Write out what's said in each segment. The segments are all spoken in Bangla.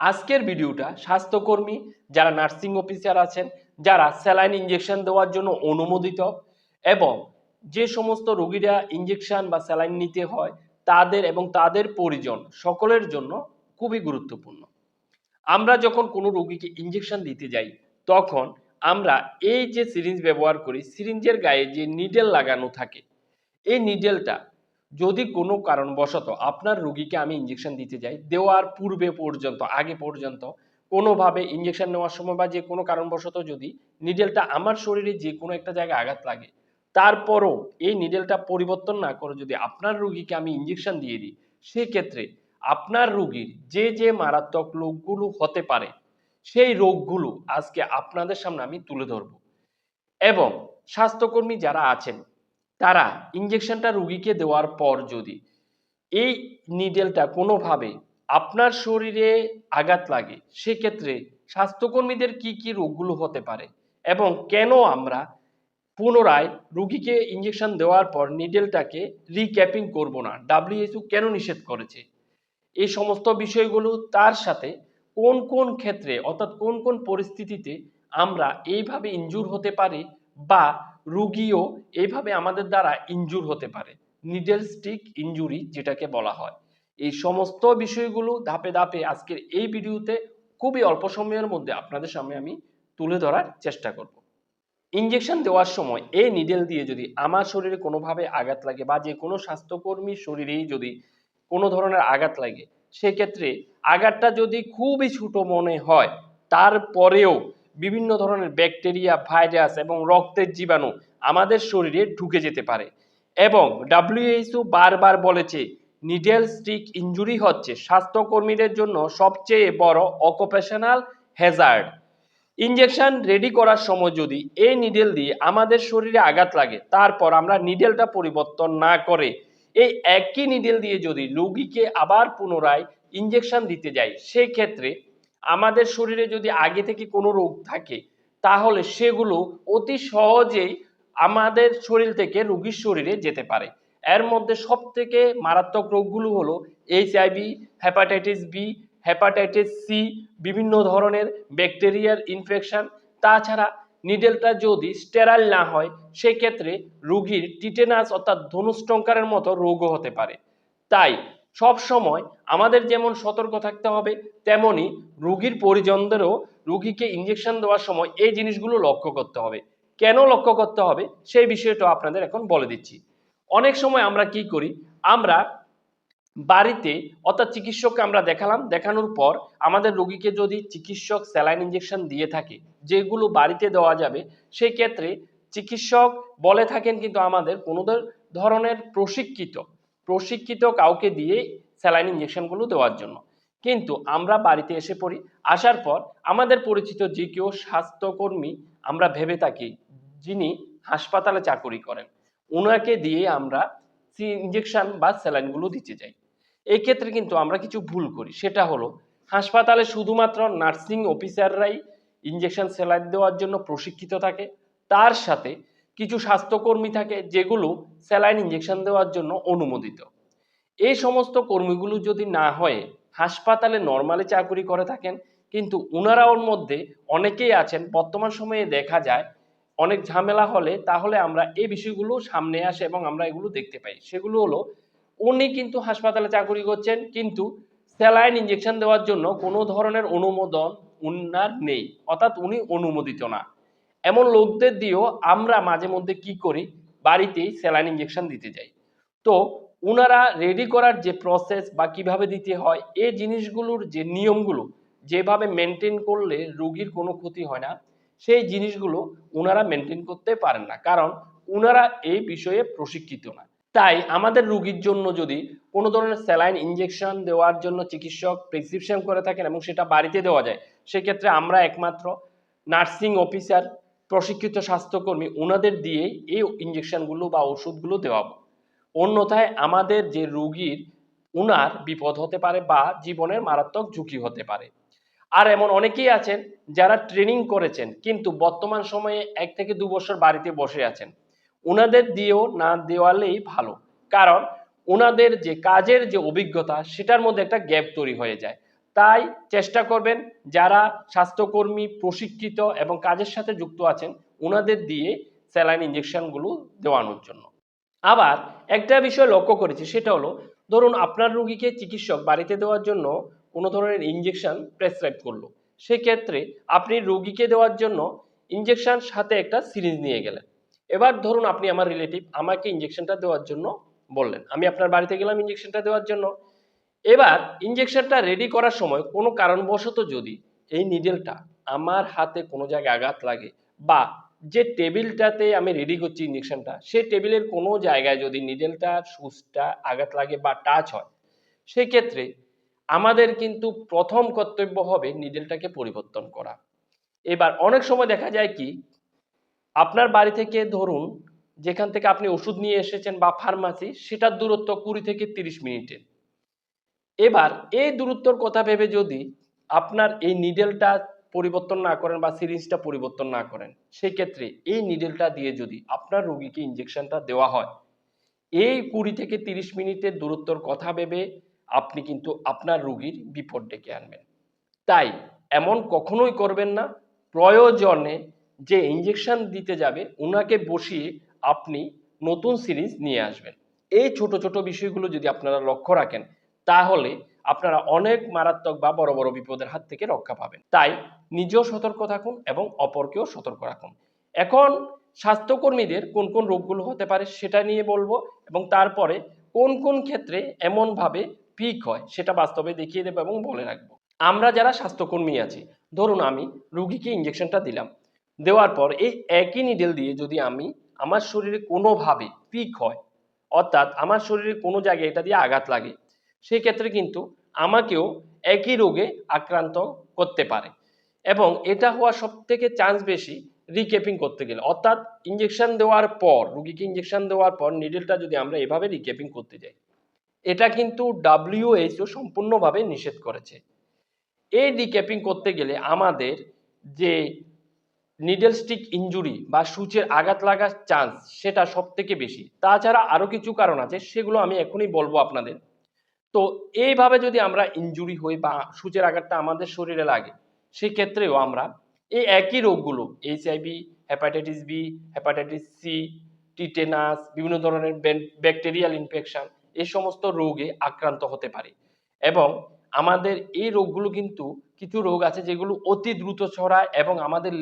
আজকের ভিডিওটা স্বাস্থ্যকর্মী যারা নার্সিং অফিসার আছেন, যারা স্যালাইন ইনজেকশন দেওয়ার জন্য অনুমোদিত এবং যে সমস্ত রোগীরা ইনজেকশন বা স্যালাইন নিতে হয় তাদের এবং তাদের পরিজন সকলের জন্য খুবই গুরুত্বপূর্ণ। আমরা যখন কোনো রোগীকে ইনজেকশন দিতে যাই তখন আমরা এই যে সিরিঞ্জ ব্যবহার করি, সিরিঞ্জের গায়ে যে নিডেল লাগানো থাকে, এই নিডেলটা যদি কোনো কারণবশত আপনার রোগীকে আমি ইনজেকশন দিতে যাই, দেওয়ার পূর্বে পর্যন্ত আগে পর্যন্ত কোনোভাবে ইনজেকশন নেওয়ার সময় বা যে কোনো কারণবশত যদি নিডেলটা আমার শরীরে যে কোনো একটা জায়গায় আঘাত লাগে, তারপরও এই নিডেলটা পরিবর্তন না করে যদি আপনার রোগীকে আমি ইনজেকশন দিয়ে দিই, সেক্ষেত্রে আপনার রোগীর যে যে মারাত্মক রোগগুলো হতে পারে সেই রোগগুলো আজকে আপনাদের সামনে আমি তুলে ধরব। এবং স্বাস্থ্যকর্মী যারা আছেন তারা ইনজেকশনটা রোগীকে দেওয়ার পর যদি এই নিডেলটা কোনোভাবে আপনার শরীরে আঘাত লাগে, সেক্ষেত্রে স্বাস্থ্যকর্মীদের কি কি রোগগুলো হতে পারে এবং কেন আমরা পুনরায় রোগীকে ইনজেকশন দেওয়ার পর নিডেলটাকে রিক্যাপিং করব না, ডাব্লিউএইচও কেন নিষেধ করেছে, এই সমস্ত বিষয়গুলো, তার সাথে কোন কোন ক্ষেত্রে অর্থাৎ কোন কোন পরিস্থিতিতে আমরা এইভাবে ইনজুর হতে পারি বা রুগীও এইভাবে আমাদের দ্বারা ইনজুর হতে পারে, নিডেল স্টিক ইনজুরি যেটাকে বলা হয়, এই সমস্ত বিষয়গুলো ধাপে ধাপে আজকের এই ভিডিওতে খুবই অল্প সময়ের মধ্যে আপনাদের সামনে আমি তুলে ধরার চেষ্টা করব। ইনজেকশন দেওয়ার সময় এই নিডেল দিয়ে যদি আমার শরীরে কোনোভাবে আঘাত লাগে বা যে কোনো স্বাস্থ্যকর্মীর শরীরেই যদি কোনো ধরনের আঘাত লাগে, সেক্ষেত্রে আঘাতটা যদি খুবই ছোট মনে হয়, তারপরেও বিভিন্ন ধরনের ব্যাকটেরিয়া, ভাইরাস এবং রক্তের জীবাণু আমাদের শরীরে ঢুকে যেতে পারে। এবং ডাব্লিউএইচও বারবার বলেছে নিডেল স্টিক ইনজুরি হচ্ছে স্বাস্থ্যকর্মীদের জন্য সবচেয়ে বড় অকুপেশনাল হ্যাজার্ড। ইনজেকশন রেডি করার সময় যদি এই নিডেল দিয়ে আমাদের শরীরে আঘাত লাগে, তারপর আমরা নিডেলটা পরিবর্তন না করে এই একই নিডেল দিয়ে যদি রোগীকে আবার পুনরায় ইনজেকশন দিতে যাই, সেই ক্ষেত্রে আমাদের শরীরে যদি আগে থেকে কোনো রোগ থাকে তাহলে সেগুলো অতি সহজেই আমাদের শরীর থেকে রোগীর শরীরে যেতে পারে। এর মধ্যে সব থেকে মারাত্মক রোগগুলো হলো HIV, hepatitis B, hepatitis C, বিভিন্ন ধরনের ব্যাকটেরিয়ার ইনফেকশন। তাছাড়া নিডেলটা যদি স্টেরাইল না হয়, সেক্ষেত্রে রোগীর টিটেনাস অর্থাৎ ধনুষ্টঙ্কারের মতো রোগও হতে পারে। তাই সব সময় আমাদের যেমন সতর্ক থাকতে হবে, তেমনি রোগীর পরিজনদেরও রোগীকে ইনজেকশন দেওয়ার সময় এই জিনিসগুলো লক্ষ্য করতে হবে। কেন লক্ষ্য করতে হবে সেই বিষয়টা আপনাদের এখন বলে দিচ্ছি। অনেক সময় আমরা কি করি, আমরা বাড়িতে অর্থাৎ চিকিৎসককে আমরা দেখালাম, দেখানোর পর আমাদের রোগীকে যদি চিকিৎসক স্যালাইন ইনজেকশন দিয়ে থাকে যেগুলো বাড়িতে দেওয়া যাবে, সেই ক্ষেত্রে চিকিৎসক বলে থাকেন কিন্তু আমাদের কোনো ধরনের প্রশিক্ষিত কাউকে দিয়ে স্যালাইন ইনজেকশনগুলো দেওয়ার জন্য। কিন্তু আমরা বাড়িতে এসে পড়ি, আসার পর আমাদের পরিচিত যে কেউ স্বাস্থ্যকর্মী আমরা ভেবে থাকি যিনি হাসপাতালে চাকরি করেন, ওনাকে দিয়ে আমরা ইনজেকশন বা স্যালাইনগুলো দিতে যাই। এই ক্ষেত্রে কিন্তু আমরা কিছু ভুল করি, সেটা হলো হাসপাতালে শুধুমাত্র নার্সিং অফিসাররাই ইনজেকশন স্যালাইন দেওয়ার জন্য প্রশিক্ষিত থাকে, তার সাথে কিছু স্বাস্থ্যকর্মী থাকে যেগুলো স্যালাইন ইনজেকশন দেওয়ার জন্য অনুমোদিত। এই সমস্ত কর্মীগুলো যদি না হয়ে হাসপাতালে নর্মালি চাকরি করে থাকেন, কিন্তু ওনারাও মধ্যে অনেকেই আছেন, বর্তমান সময়ে দেখা যায় অনেক ঝামেলা হলে তাহলে আমরা এই বিষয়গুলো সামনে আসে এবং আমরা এগুলো দেখতে পাই। সেগুলো হলো উনি কিন্তু হাসপাতালে চাকরি করছেন কিন্তু স্যালাইন ইনজেকশন দেওয়ার জন্য কোনো ধরনের অনুমোদন উনার নেই, অর্থাৎ উনি অনুমোদিত না। এমন লোকদের দিয়েও আমরা মাঝে মধ্যে কি করি, বাড়িতেই স্যালাইন ইনজেকশন দিতে যাই। তো উনারা রেডি করার যে প্রসেস বা কিভাবে দিতে হয়, এই জিনিসগুলোর যে নিয়মগুলো যেভাবে মেনটেন করলে রোগীর কোনো ক্ষতি হয় না, সেই জিনিসগুলো উনারা মেনটেন করতে পারেন না, কারণ উনারা এই বিষয়ে প্রশিক্ষিত না। তাই আমাদের রোগীর জন্য যদি কোনো ধরনের স্যালাইন ইনজেকশন দেওয়ার জন্য চিকিৎসক প্রেসক্রিপশন করে থাকেন এবং সেটা বাড়িতে দেওয়া যায়, সেক্ষেত্রে আমরা একমাত্র নার্সিং অফিসার, প্রশিক্ষিত স্বাস্থ্যকর্মী ওনাদের দিয়ে এই ইনজেকশনগুলো বা ওষুধগুলো দেওয়াবো। অন্যথায় আমাদের যে রোগীর উনার বিপদ হতে পারে বা জীবনের মারাত্মক ঝুঁকি হতে পারে। আর এমন অনেকেই আছেন যারা ট্রেনিং করেছেন কিন্তু বর্তমান সময়ে 1 থেকে 2 বছর বাড়িতে বসে আছেন, ওনাদের দিয়েও না দেওয়ালেই ভালো, কারণ ওনাদের যে কাজের যে অভিজ্ঞতা সেটার মধ্যে একটা গ্যাপ তৈরি হয়ে যায়। তাই চেষ্টা করবেন যারা স্বাস্থ্যকর্মী প্রশিক্ষিত এবং কাজের সাথে যুক্ত আছেন ওনাদের দিয়ে স্যালাইন ইঞ্জেকশনগুলো দেওয়ানোর জন্য। আবার একটা বিষয় লক্ষ্য করেছি, সেটা হলো ধরুন আপনার রোগীকে চিকিৎসক বাড়িতে দেওয়ার জন্য কোনো ধরনের ইঞ্জেকশন প্রেসক্রাইব করলো, সেক্ষেত্রে আপনি রোগীকে দেওয়ার জন্য ইঞ্জেকশন সাথে একটা সিরিঞ্জ নিয়ে গেলেন। এবার ধরুন আপনি আমার রিলেটিভ, আমাকে ইঞ্জেকশনটা দেওয়ার জন্য বললেন, আমি আপনার বাড়িতে গেলাম ইঞ্জেকশনটা দেওয়ার জন্য। এবার ইঞ্জেকশনটা রেডি করার সময় কোনো কারণবশত যদি এই নিডেলটা আমার হাতে কোনো জায়গায় আঘাত লাগে, বা যে টেবিলটাতে আমি রেডি করছি ইঞ্জেকশনটা সেই টেবিলের কোনো জায়গায় যদি নিডেলটা সুচটা আঘাত লাগে বা টাচ হয়, সেক্ষেত্রে আমাদের কিন্তু প্রথম কর্তব্য হবে নিডেলটাকে পরিবর্তন করা। এবার অনেক সময় দেখা যায় কি, আপনার বাড়ি থেকে ধরুন যেখান থেকে আপনি ওষুধ নিয়ে এসেছেন বা ফার্মাসি, সেটার দূরত্ব 20 থেকে 30 মিনিটের। এবার এই দূরত্বর কথা ভেবে যদি আপনার এই নিডেলটা পরিবর্তন না করেন বা সিরিঞ্জটা পরিবর্তন না করেন, সেই ক্ষেত্রে এই নিডেলটা দিয়ে যদি আপনার রোগীকে ইঞ্জেকশনটা দেওয়া হয়, এই 20 থেকে 30 মিনিটের দূরত্বর কথা ভেবে আপনি কিন্তু আপনার রোগীর বিপদ ডেকে আনবেন। তাই এমন কখনোই করবেন না, প্রয়োজনে যে ইঞ্জেকশন দিতে যাবে ওনাকে বসিয়ে আপনি নতুন সিরিঞ্জ নিয়ে আসবেন। এই ছোট ছোট বিষয়গুলো যদি আপনারা লক্ষ্য রাখেন, তাহলে আপনারা অনেক মারাত্মক বা বড় বড় বিপদের হাত থেকে রক্ষা পাবেন। তাই নিজেও সতর্ক থাকুন এবং অপরকেও সতর্ক রাখুন। এখন স্বাস্থ্যকর্মীদের কোন কোন রোগগুলো হতে পারে সেটা নিয়ে বলবো, এবং তারপরে কোন কোন ক্ষেত্রে এমনভাবে পিক হয় সেটা বাস্তবে দেখিয়ে দেবো এবং বলে রাখবো। আমরা যারা স্বাস্থ্যকর্মী আছি, ধরুন আমি রুগীকে ইঞ্জেকশনটা দিলাম, দেওয়ার পর এই একই নিডেল দিয়ে যদি আমি আমার শরীরে কোনোভাবে পিক হয়, অর্থাৎ আমার শরীরে কোনো জায়গায় এটা দিয়ে আঘাত লাগে, সেই ক্ষেত্রে কিন্তু আমাকেও একই রোগে আক্রান্ত করতে পারে। এবং এটা হওয়ার সব থেকে চান্স বেশি রিক্যাপিং করতে গেলে, অর্থাৎ ইঞ্জেকশন দেওয়ার পর রুগীকে ইঞ্জেকশন দেওয়ার পর নিডেলটা যদি আমরা এভাবে রিক্যাপিং করতে যাই, এটা কিন্তু WHO সম্পূর্ণভাবে নিষেধ করেছে। এই ডিক্যাপিং করতে গেলে আমাদের যে নিডল স্টিক ইনজুরি বা সূচের আঘাত লাগার চান্স সেটা সব থেকে বেশি। তাছাড়া আরো কিছু কারণ আছে, সেগুলো আমি এখনই বলবো আপনাদের। তো এইভাবে যদি আমরা ইনজুরি হই বা সূচের আঘাতটা আমাদের শরীরে লাগে, সেক্ষেত্রেও আমরা এই একই রোগগুলো HIV, hepatitis B, hepatitis C, tetanus, বিভিন্ন ধরনের ব্যাকটেরিয়াল ইনফেকশন, এই সমস্ত রোগে আক্রান্ত হতে পারি। এবং আমাদের এই রোগগুলো কিন্তু কিছু রোগ আছে যেগুলো অতি দ্রুত ছড়ায় এবং আমাদের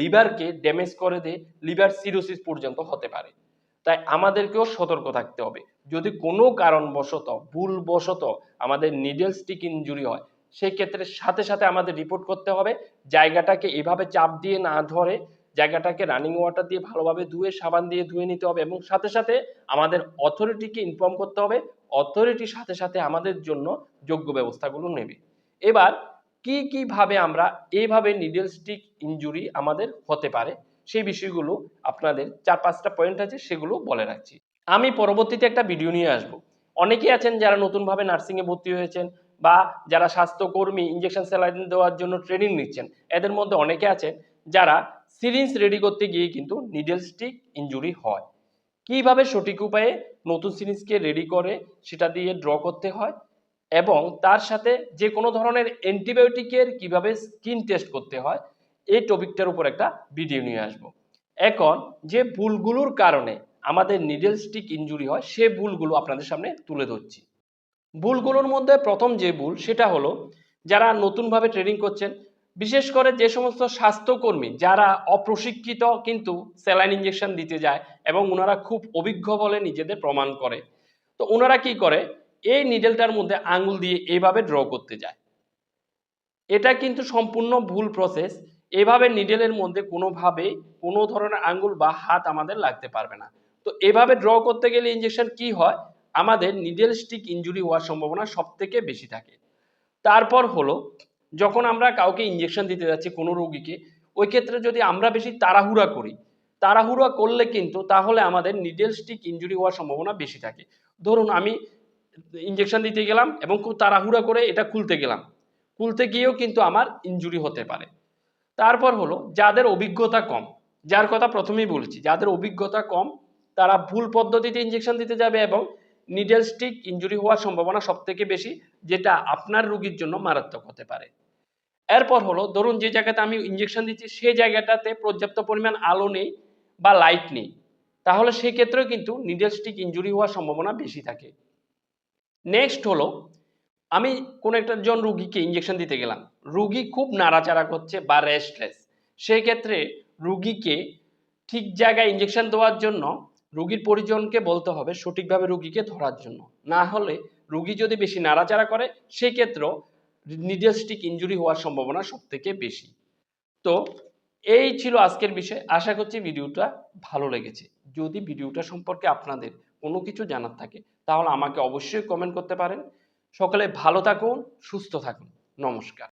লিভারকে ড্যামেজ করে দিয়ে লিভার সিরোসিস পর্যন্ত হতে পারে। তাই আমাদেরকেও সতর্ক থাকতে হবে। যদি কোনো কারণবশত ভুলবশত আমাদের নিডল স্টিক ইনজুরি হয়, সেই ক্ষেত্রে সাথে সাথে আমাদের রিপোর্ট করতে হবে। জায়গাটাকে এভাবে চাপ দিয়ে না ধরে জায়গাটাকে রানিং ওয়াটার দিয়ে ভালোভাবে ধুয়ে, সাবান দিয়ে ধুয়ে নিতে হবে এবং সাথে সাথে আমাদের অথরিটিকে ইনফর্ম করতে হবে। অথরিটির সাথে সাথে আমাদের জন্য যোগ্য ব্যবস্থাগুলো নেবে। এবার কিভাবে আমরা এইভাবে নিডল স্টিক ইনজুরি আমাদের হতে পারে সেই বিষয়গুলো আপনাদের 4-5টা পয়েন্ট আছে, সেগুলো বলে রাখছি। আমি পরবর্তীতে একটা ভিডিও নিয়ে আসব। অনেকেই আছেন যারা নতুনভাবে নার্সিংয়ে ভর্তি হয়েছেন বা যারা স্বাস্থ্যকর্মী ইঞ্জেকশন স্যালাইন দেওয়ার জন্য ট্রেনিং নিচ্ছেন, এদের মধ্যে অনেকে আছেন যারা সিরিঞ্জ রেডি করতে গিয়ে কিন্তু নিডল স্টিক ইনজুরি হয়। কিভাবে সঠিক উপায়ে নতুন সিরিঞ্জকে রেডি করে সেটা দিয়ে ড্র করতে হয় এবং তার সাথে যে কোনো ধরনের অ্যান্টিবায়োটিকের কিভাবে স্কিন টেস্ট করতে হয়, এই টপিকটার উপর একটা ভিডিও নিয়ে আসব। এখন যে ভুলগুলোর কারণে আমাদের নিডল স্টিক ইনজুরি হয় সে ভুলগুলো আপনাদের সামনে তুলে ধরছি। ভুলগুলোর মধ্যে প্রথম যে ভুল সেটা হলো, যারা নতুনভাবে ট্রেনিং করছেন, বিশেষ করে যে সমস্ত স্বাস্থ্যকর্মী যারা অপ্রশিক্ষিত কিন্তু স্যালাইন ইঞ্জেকশন দিতে যায় এবং ওনারা খুব অভিজ্ঞ বলে নিজেদের প্রমাণ করে, তো ওনারা কি করে এই নিডেলটার মধ্যে আঙুল দিয়ে এইভাবে ড্র করতে যায়। এটা কিন্তু সম্পূর্ণ ভুল প্রসেস। এভাবে নিডেলের মধ্যে কোনোভাবে কোনো ধরনের আঙ্গুল বা হাত আমাদের লাগতে পারবে না। তো এভাবে ড্র করতে গেলে ইনজেকশন কি হয়, আমাদের নিডেল স্টিক ইনজুরি হওয়ার সম্ভাবনা সব থেকে বেশি থাকে। তারপর হলো, যখন আমরা কাউকে ইনজেকশন দিতে যাচ্ছি কোনো রোগীকে, ওই ক্ষেত্রে যদি আমরা বেশি তাড়াহুড়া করি, তাড়াহুড়া করলে কিন্তু তাহলে আমাদের নিডেল স্টিক ইনজুরি হওয়ার সম্ভাবনা বেশি থাকে। ধরুন আমি ইনজেকশন দিতে গেলাম এবং খুব তাড়াহুড়া করে এটা খুলতে গেলাম, খুলতে গিয়েও কিন্তু আমার ইনজুরি হতে পারে। তারপর হলো, যাদের অভিজ্ঞতা কম, যার কথা প্রথমেই বলেছি, যাদের অভিজ্ঞতা কম তারা ভুল পদ্ধতিতে ইনজেকশন দিতে যাবে এবং নিডল স্টিক ইনজুরি হওয়ার সম্ভাবনা সব থেকে বেশি, যেটা আপনার রোগীর জন্য মারাত্মক হতে পারে। এরপর হলো, ধরুন যে জায়গাতে আমি ইনজেকশন দিচ্ছি সেই জায়গাটাতে পর্যাপ্ত পরিমাণ আলো নেই বা লাইট নেই, তাহলে সেই ক্ষেত্রেও কিন্তু নিডল স্টিক ইনজুরি হওয়ার সম্ভাবনা বেশি থাকে। নেক্সট হলো, আমি কোন একজন রুগীকে ইনজেকশন দিতে গেলাম, রুগী খুব নাড়াচাড়া করছে বা রেস্টলেস, সেই ক্ষেত্রে রুগীকে ঠিক জায়গায় ইনজেকশন দেওয়ার জন্য রুগীর পরিজনকে বলতে হবে সঠিকভাবে রুগীকে ধরার জন্য। না হলে রুগী যদি বেশি নাড়াচাড়া করে, সেই ক্ষেত্রেও নিডল স্টিক ইনজুরি হওয়ার সম্ভাবনা সব থেকে বেশি। তো এই ছিল আজকের বিষয়। আশা করছি ভিডিওটা ভালো লেগেছে। যদি ভিডিওটা সম্পর্কে আপনাদের কোনো কিছু জানার থাকে তাহলে আমাকে অবশ্যই কমেন্ট করতে পারেন। সকলে ভালো থাকুন, সুস্থ থাকুন। নমস্কার।